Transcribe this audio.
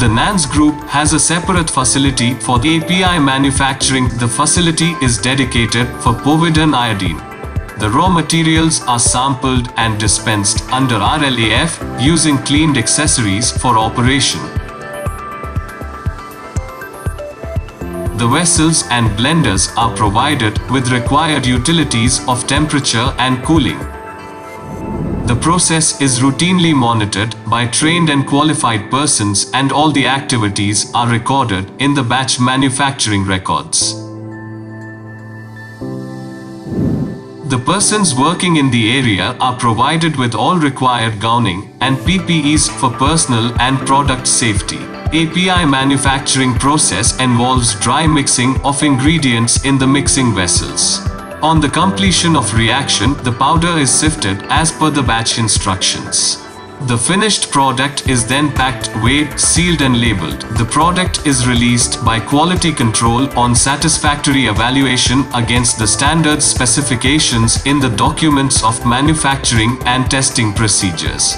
The NANZ group has a separate facility for the API manufacturing. The facility is dedicated for Povidone-Iodine. The raw materials are sampled and dispensed under RLAF using cleaned accessories for operation. The vessels and blenders are provided with required utilities of temperature and cooling. The process is routinely monitored by trained and qualified persons, and all the activities are recorded in the batch manufacturing records. The persons working in the area are provided with all required gowning and PPEs for personal and product safety. API manufacturing process involves dry mixing of ingredients in the mixing vessels. On the completion of reaction, the powder is sifted as per the batch instructions. The finished product is then packed, weighed, sealed and labeled. The product is released by quality control on satisfactory evaluation against the standard specifications in the documents of manufacturing and testing procedures.